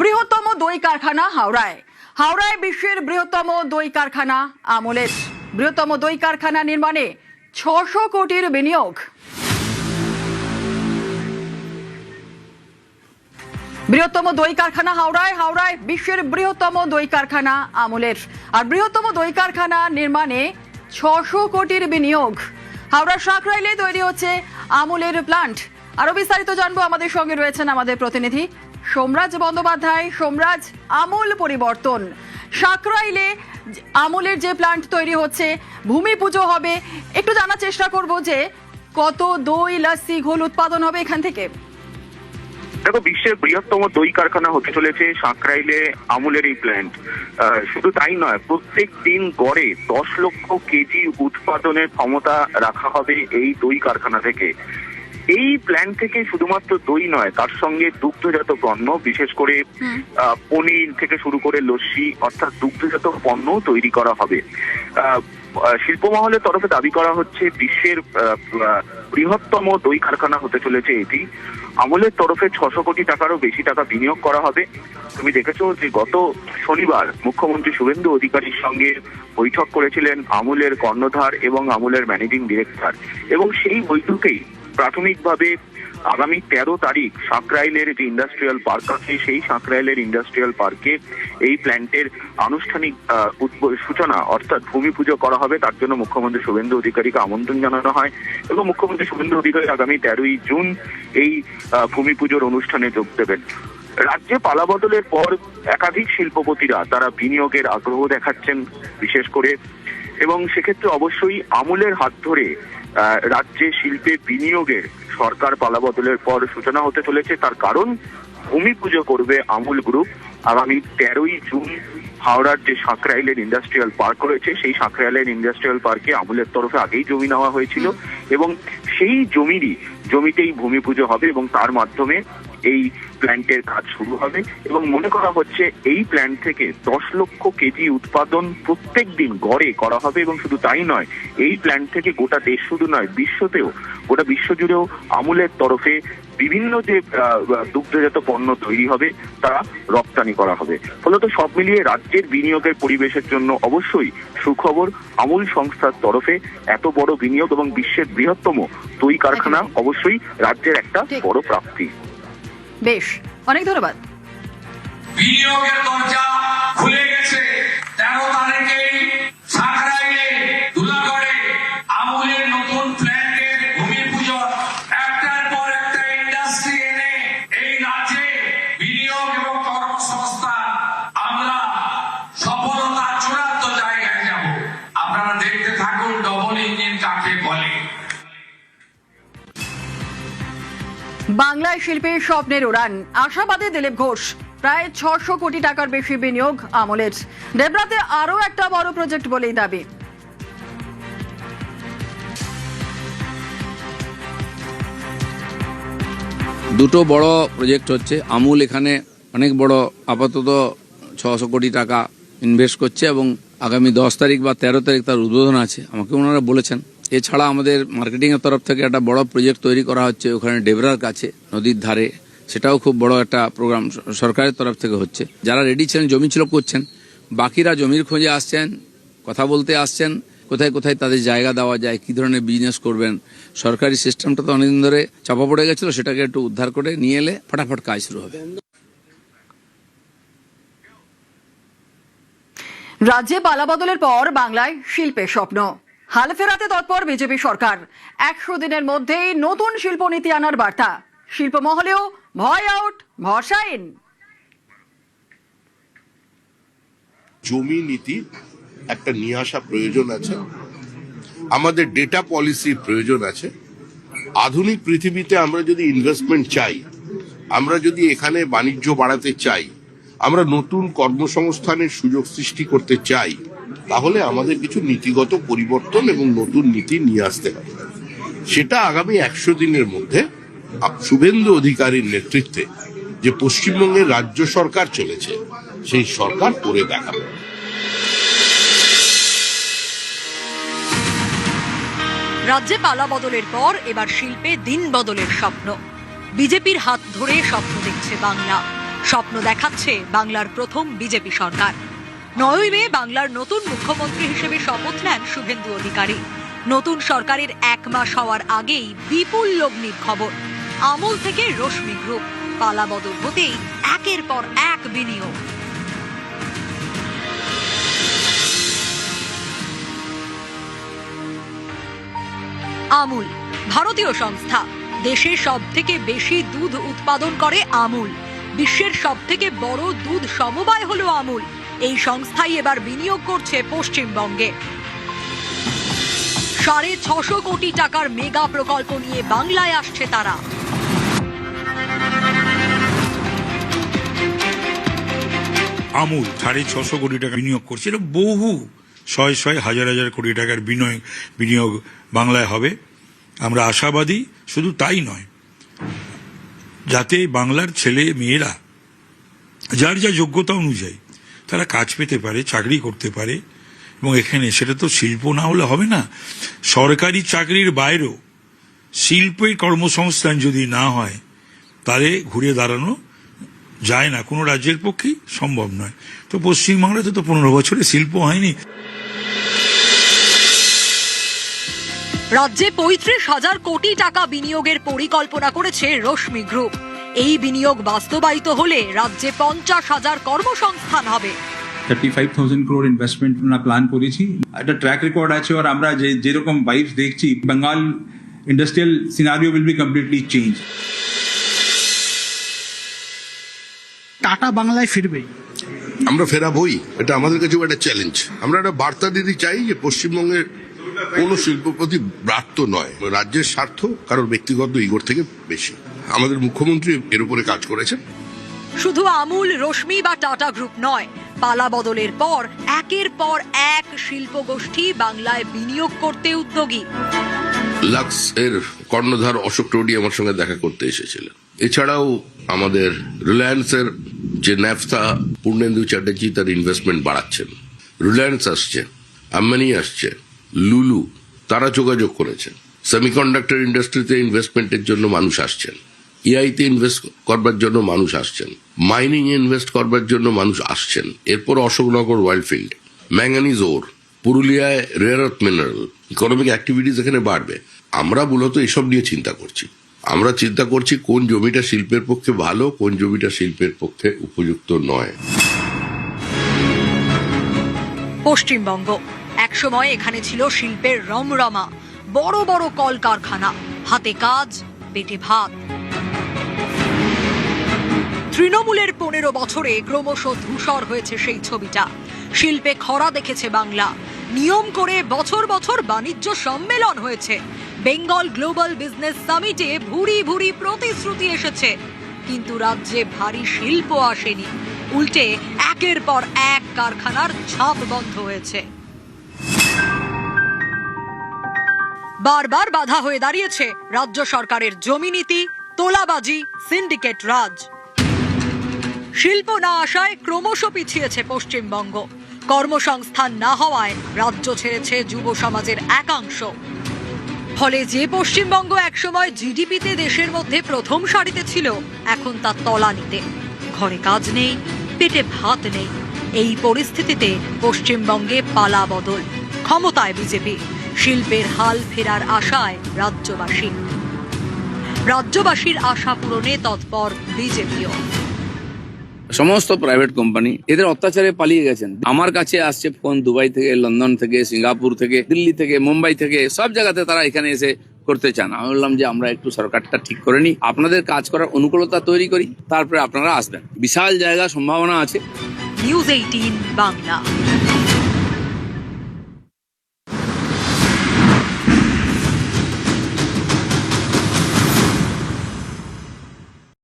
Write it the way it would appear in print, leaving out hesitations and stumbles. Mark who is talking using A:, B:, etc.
A: বৃহত্তম দই কারখানা হাওড়ায়। হাওড়ায় বিশ্বের বৃহত্তম দই কারখানা আমুলের। বৃহত্তম দই কারখানা নির্মাণে ৬০০ কোটির বিনিয়োগ। বৃহত্তম দই কারখানা হাওড়ায়। হাওড়ায় বিশ্বের বৃহত্তম দই কারখানা আমুলের। আর বৃহত্তম দই কারখানা নির্মাণে ৬০০ কোটির বিনিয়োগ। হাওড়ার সাঁকরাইলে তৈরি হচ্ছে আমুলের প্লান্ট। আরো বিস্তারিত জানবো, আমাদের সঙ্গে রয়েছেন আমাদের প্রতিনিধি সোমরাজ বন্দ্যোপাধ্যায়। সোমরাজ, আমুল পরিবর্তন, সাঁকরাইলে আমুলের যে প্লান্ট তৈরি হচ্ছে, ভূমি পুজো হবে, একটু জানার চেষ্টা করব যে কত দই, লস্যি, ঘোল উৎপাদন হবে এখান থেকে।
B: দেখো, বিশ্বের বৃহত্তম দই কারখানা হতে চলেছে সাঁকরাইলে আমুলের এই প্ল্যান্ট। শুধু তাই নয়, প্রত্যেক দিন গড়ে 10 লক্ষ কেজি উৎপাদনের ক্ষমতা রাখা হবে এই দই কারখানা থেকে। এই প্ল্যান্ট থেকে শুধুমাত্র দই নয়, তার সঙ্গে দুগ্ধজাত পণ্য, বিশেষ করে পনির থেকে শুরু করে লস্যি, অর্থাৎ দুগ্ধজাত পণ্য তৈরি করা হবে। শিল্প মহলের তরফে দাবি করা হচ্ছে বিশ্বের বৃহত্তম দই কারখানা হতে চলেছে এটি। আমুলের তরফে ৬০০ কোটি টাকারও বেশি টাকা বিনিয়োগ করা হবে। তুমি দেখেছো যে গত শনিবার মুখ্যমন্ত্রী শুভেন্দু অধিকারীর সঙ্গে বৈঠক করেছিলেন আমুলের কর্ণধার এবং আমুলের ম্যানেজিং ডিরেক্টর, এবং সেই বৈঠকেই প্রাথমিকভাবে আগামী 13 তারিখ সাঁকরাইলের যে ইন্ডাস্ট্রিয়াল পার্ক আছে, সেই সাঁকরাইলের ইন্ডাস্ট্রিয়াল পার্কে এই প্ল্যান্টের আনুষ্ঠানিক সূচনা অর্থাৎ ভূমি পুজো করা হবে। তার জন্য মুখ্যমন্ত্রী শুভেন্দু অধিকারীকে আমন্ত্রণ জানানো হয় এবং মুখ্যমন্ত্রী শুভেন্দু অধিকারী আগামী 13ই জুন এই ভূমি পুজোর অনুষ্ঠানে যোগ দেবেন। রাজ্যে পালাবদলের পর একাধিক শিল্পপতিরা তারা বিনিয়োগের আগ্রহ দেখাচ্ছেন বিশেষ করে, এবং সেক্ষেত্রে অবশ্যই আমুলের হাত ধরে রাজ্যে শিল্পে বিনিয়োগের সরকার পালাবদলের পর সূচনা হতে চলেছে। তার কারণ, ভূমি পুজো করবে আমুল গ্রুপ আগামী 13ই জুন হাওড়ার যে সাঁকরাইলের ইন্ডাস্ট্রিয়াল পার্ক রয়েছে, সেই সাঁকরাইলের ইন্ডাস্ট্রিয়াল পার্কে আমুলের তরফে আগেই জমি নেওয়া হয়েছিল, এবং সেই জমিতেই ভূমি পুজো হবে এবং তার মাধ্যমে এই প্ল্যান্টের কাজ শুরু হবে। এবং মনে করা হচ্ছে এই প্ল্যান্ট থেকে 10 লক্ষ কেজি উৎপাদন প্রত্যেক দিন গড়ে করা হবে। এবং শুধু তাই নয়, এই প্ল্যান্ট থেকে গোটা দেশ শুধু নয়, গোটা বিশ্ব জুড়েও আমুলের তরফে বিভিন্ন যে দুগ্ধজাত পণ্য তৈরি হবে তা রপ্তানি করা হবে। ফলত সব মিলিয়ে রাজ্যের বিনিয়োগের পরিবেশের জন্য অবশ্যই সুখবর। আমুল সংস্থার তরফে এত বড় বিনিয়োগ এবং বিশ্বের বৃহত্তম দই কারখানা অবশ্যই রাজ্যের একটা বড় প্রাপ্তি।
A: বেশ, অনেক ধন্যবাদ।
C: বিনিয়োগের দরজা খুলে গেছে। 13 তারিখেই সাঁকরাইলে ধুলাগড়ে আমুলের নতুন প্ল্যান্টের ভূমি পুজো। একটার পর একটা ইন্ডাস্ট্রি এনে এই রাজ্যে বিনিয়োগ এবং কর্মসংস্থান আমরা সফলতার চূড়ান্ত জায়গায় যাব। আপনারা দেখতে থাকুন ডবল ইঞ্জিন কাকে বলে।
A: বাংলায় শিল্পের স্বপ্নের উড়ান, আশাবাদী দিলীপ ঘোষ। প্রায় ৬০০ কোটি টাকার বেশি বিনিয়োগ আমুলের। ডেবরাতে আরো একটা বড় প্রজেক্ট বলেই দাবি।
D: দুটো বড় প্রজেক্ট হচ্ছে। আমুল এখানে অনেক বড়, আপাতত ৬০০ কোটি টাকা ইনভেস্ট করছে এবং আগামী 10 তারিখ বা 13 তারিখ তার উদ্বোধন আছে, আমাকে ওনারা বলেছেন। এছাড়া আমাদের মার্কেটিং এর তরফ থেকে একটা বড় প্রজেক্ট তৈরি করা হচ্ছে ওখানে ডেবরার কাছে, নদীর ধারে। সেটাও খুব বড় একটা প্রোগ্রাম সরকারের তরফ থেকে হচ্ছে। যারা রেডি ছিলেন, জমি ছিল, করছেন, বাকিরা জমির খোঁজে আসছেন, কথা বলতে আসছেন, কোথায় কোথায় তাদের জায়গা দেওয়া যায়, কি ধরনের বিজনেস করবেন। সরকারি সিস্টেমটা তো অনেকদিন ধরে চাপা পড়ে গেছিল, সেটাকে একটু উদ্ধার করে নিয়ে এলে ফটাফট কাজ শুরু হবে।
A: রাজ্যে পালাবদলের পর বাংলায় শিল্পের স্বপ্ন। হাল ফেরাতে তৎপর বিজেপি সরকার। 100 দিনের মধ্যেই নতুন শিল্পনীতি আনার বার্তা। শিল্প মহলেও ভয় আউট, ভরসা ইন।
E: জমি নীতি একটা নিয়ে আসা প্রয়োজন আছে, আমাদের ডেটা পলিসির প্রয়োজন আছে। আধুনিক পৃথিবীতে আমরা যদি ইনভেস্টমেন্ট চাই, আমরা যদি এখানে বাণিজ্য বাড়াতে চাই, আমরা নতুন কর্মসংস্থানের সুযোগ সৃষ্টি করতে চাই, তাহলে আমাদের কিছু নীতিগত পরিবর্তন এবং নতুন নীতি নিয়ে আসতে হবে। সেটা আগামী 100 দিনের মধ্যে শুভেন্দু অধিকারীর নেতৃত্বে যে পশ্চিমবঙ্গের রাজ্য সরকার চলেছে, সেই সরকার করে দেখাবে।
F: রাজ্যে পালা বদলের পর এবার শিল্পে দিন বদলের স্বপ্ন। বিজেপির হাত ধরে স্বপ্ন দেখছে বাংলা। স্বপ্ন দেখাচ্ছে বাংলার প্রথম বিজেপি সরকার। 9ই মে বাংলার নতুন মুখ্যমন্ত্রী হিসেবে শপথ নেন শুভেন্দু অধিকারী। নতুন সরকারের 1 মাস হওয়ার আগেই বিপুল লগ্নির খবর। আমুল থেকে রশ্মি গ্রুপ, পালাবদল হতেই একের পর এক বিনিয়োগ। আমুল ভারতীয় সংস্থা। দেশের সবথেকে বেশি দুধ উৎপাদন করে আমুল। বিশ্বের সবথেকে বড় দুধ সমবায় হলো আমুল। এই সংস্থাই এবার বিনিয়োগ করছে পশ্চিমবঙ্গে। 650 কোটি টাকার মেগা প্রকল্প নিয়ে বাংলায় আসছে তারা।
G: আমুল 650 কোটি টাকা বিনিয়োগ করছে। এটা বহু শয় হাজার হাজার কোটি টাকার বিনিয়োগ বাংলায় হবে। আমরা আশাবাদী। শুধু তাই নয়, যাতে বাংলার ছেলে মেয়েরা যার যা যোগ্যতা অনুযায়ী তারা কাজ পেতে পারে, চাকরি করতে পারে। এবং এখানে সেটা তো শিল্প না হলে হবে না। সরকারি চাকরির বাইরেও শিল্পের কর্মসংস্থান যদি না হয় তাহলে ঘুরে দাঁড়ানো যায় না, কোনো রাজ্যের পক্ষেই সম্ভব নয়। তো পশ্চিমবাংলাতে তো 15 বছরে শিল্প হয়নি।
F: রাজ্যে 35,000 কোটি টাকা বিনিয়োগের পরিকল্পনা করেছে রশ্মি গ্রুপ। এই বিনিয়োগ বাস্তবায়িত হলে রাজ্যে 50,000 কর্মসংস্থান হবে।
H: 35,000 crore ইনভেস্টমেন্ট আমরা প্ল্যান করেছি। একটা ট্র্যাক রেকর্ড আছে, আর আমরা যেরকম ভাইবস দেখছি, Bengal industrial scenario will be completely change.
I: Tata বাংলায় ফিরবে।
E: আমরা ফেরাবই, এটা আমাদের কাছে একটা চ্যালেঞ্জ। আমরা একটা বার্তা দিতে চাই যে পশ্চিমবঙ্গের কোনো শিল্পপতি ব্রাত্য নয়। রাজ্যের স্বার্থ কারোর ব্যক্তিগত ইগোর থেকে বেশি। আমাদের মুখ্যমন্ত্রী এর উপরে কাজ করেছেন।
F: শুধু আমুল, রশ্মি বা টাটা গ্রুপ নয়, পালা বদলের পর একের পর এক শিল্প গোষ্ঠী বাংলায় বিনিয়োগ করতে উদ্যোগী।
E: লাক্স এর কর্ণধার অশোক টোডি আমার সঙ্গে দেখা করতে এসেছিলেন। এছাড়াও আমাদের রিলায়েন্সের যে ন্যাফথা, পূর্ণেন্দু চ্যাটার্জি তার ইনভেস্টমেন্ট বাড়াচ্ছেন। রিলায়েন্স আসছে, আম্বানি আসছে, লুলু, তারা যোগাযোগ করেছেন। সেমিকন্ডাক্টর ইন্ডাস্ট্রিতে ইনভেস্টমেন্টের জন্য মানুষ আসছেন। এআইতে ইনভেস্ট করবার জন্য মানুষ আসছেন। মাইনিং ইনভেস্ট করবার জন্য মানুষ আসছেন। এরপর অশোকনগর ওয়াইল্ডফিল্ড, ম্যাঙ্গানিজ ওর, পুরুলিয়ায় rare earth mineral, economic activities এখানে বাড়বে। আমরা মূলত এসব নিয়ে চিন্তা করছি। আমরা চিন্তা করছি কোন জমিটা শিল্পের পক্ষে ভালো, কোন জমিটা শিল্পের পক্ষে উপযুক্ত নয়।
F: পশ্চিমবঙ্গ একসময় এখানে ছিল শিল্পের রমরমা। বড় বড় কলকারখানা, হাতে কাজ, পেটে ভাত। তৃণমূলের 15 বছরে ক্রমশ ধূসর হয়েছে সেই ছবিটা। শিল্পে খরা দেখেছে বাংলা। নিয়ম করে বছর বছর বাণিজ্য সম্মেলন হয়েছে। বেঙ্গল গ্লোবাল বিজনেস সামিটে ভুরি ভুরি প্রতিশ্রুতি এসেছে, কিন্তু রাজ্যে ভারী শিল্প আসেনি। উল্টে একের পর এক কারখানার ঝাঁপ বন্ধ হয়েছে। বারবার বাধা হয়ে দাঁড়িয়েছে রাজ্য সরকারের জমি নীতি, তোলাবাজি, সিন্ডিকেট রাজ। শিল্প না আসায় ক্রমশ পিছিয়েছে পশ্চিমবঙ্গ। কর্মসংস্থান না হওয়ায় রাজ্য ছেড়েছে যুব সমাজের একাংশ। ফলে যে পশ্চিমবঙ্গ একসময় জিডিপিতে দেশের মধ্যে প্রথম সারিতে ছিল, এখন তা তলানিতে। ঘরে কাজ নেই, পেটে ভাত নেই। এই পরিস্থিতিতে পশ্চিমবঙ্গে পালা বদল। ক্ষমতায় বিজেপি, শিল্পের হাল ফেরার আশায় রাজ্যবাসী। রাজ্যবাসীর আশা পূরণে তৎপর বিজেপিও।
D: সমস্ত প্রাইভেট কোম্পানি এদের অত্যাচারে পালিয়ে গেছেন। আমার কাছে আসছে ফোন দুবাই থেকে, লন্ডন থেকে, সিঙ্গাপুর থেকে, দিল্লি থেকে, মুম্বাই থেকে, সব জায়গাতে তারা এখানে এসে করতে চান। আমি বললাম যে আমরা একটু সরকারটা ঠিক করে নিই, আপনাদের কাজ করার অনুকূলতা তৈরি করি, তারপরে আপনারা আসবেন। বিশাল জায়গা, সম্ভাবনা আছে।
F: নিউজ 18 বাংলা।